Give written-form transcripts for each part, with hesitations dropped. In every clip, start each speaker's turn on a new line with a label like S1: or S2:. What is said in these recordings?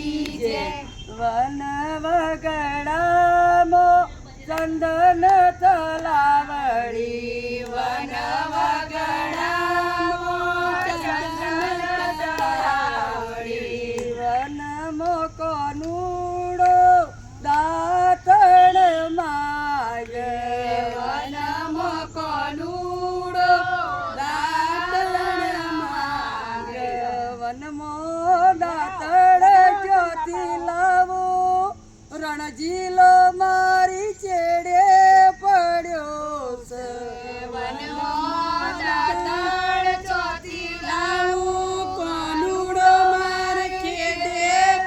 S1: one વગડામો ચંદન તલાવડી one વગડામો ચંદન તલાવડી વનમો કોનુડો દાતણ માગ વનમો કોનુડો દાતણ માગ વનમો દાતણ જ્યોતિ લાવો રણજીલો મારી ચેડે પડ્યો છે વનમો દાતણ જ્યોતિ લાવો કોનુડો માર ખેડે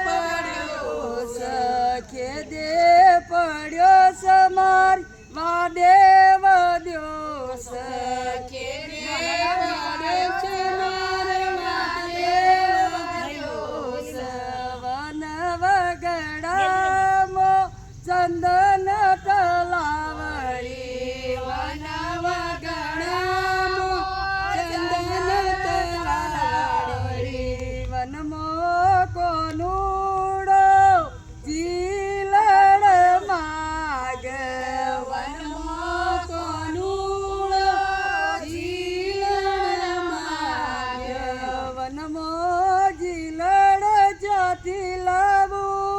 S1: પડ્યો છે ખેદે પડ્યો છે મારી વાદે વધ્યો છે ખેદે પડ્યો છે મારી વાદે વધ્યો છે વન વગડામો ચંદન તલાવડી વન વગડામો ચંદન તલાવડી વનમો કોનુડો જીલડ માગ વનમો કોનુડો જીલડ માગ વનમો જીલડ જ્યોતિ લાવું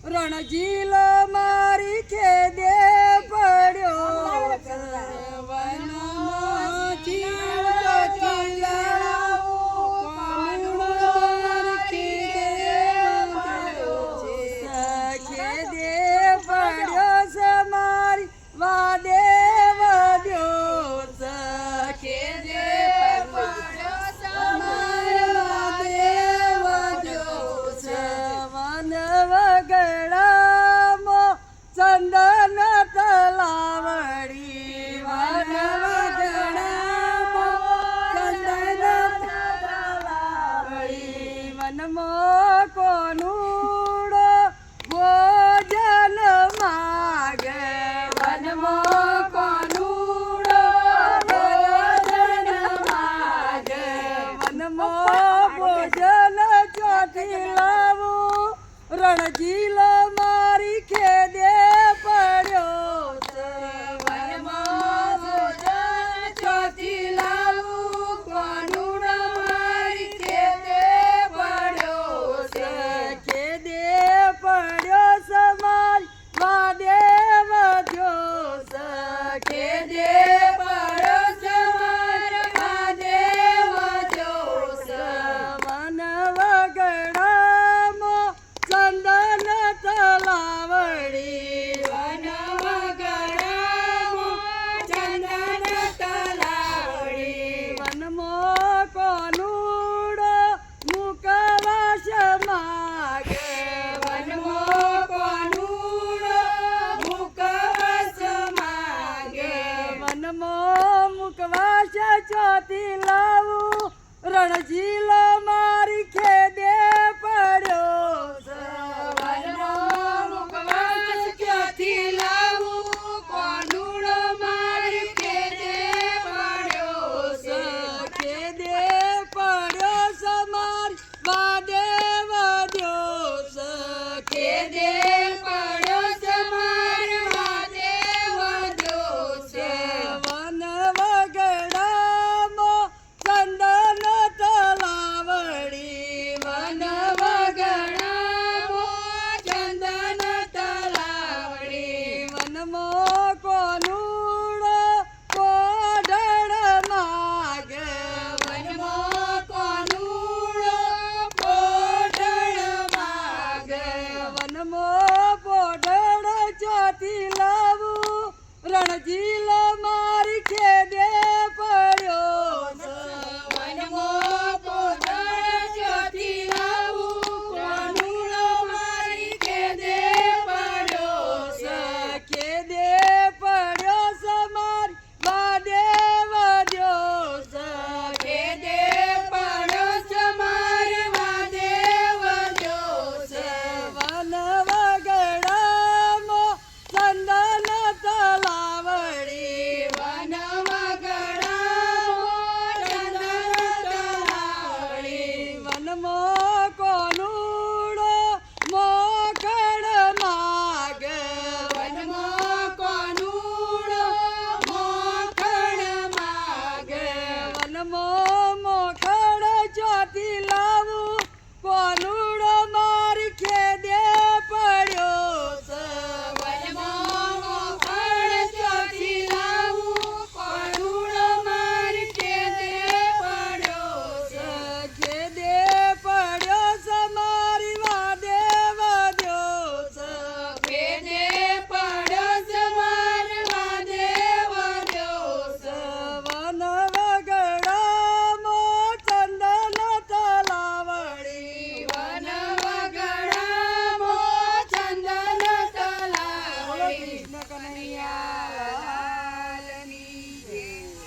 S1: રણજીલો મારી ખેદે પડ્યો છે વનમો જીલડ લાવું કોનુડો મારી ખેદે પડ્યો છે ખેદે પડ્યો છે મારી વાદે વધ્યો છે ખેદે પડ્યો છે મારી વાદે વધ્યો છે વન વગડામો ચંદન તલાવડી વન વગડામો ચંદન તલાવડી વનમો કોનુડો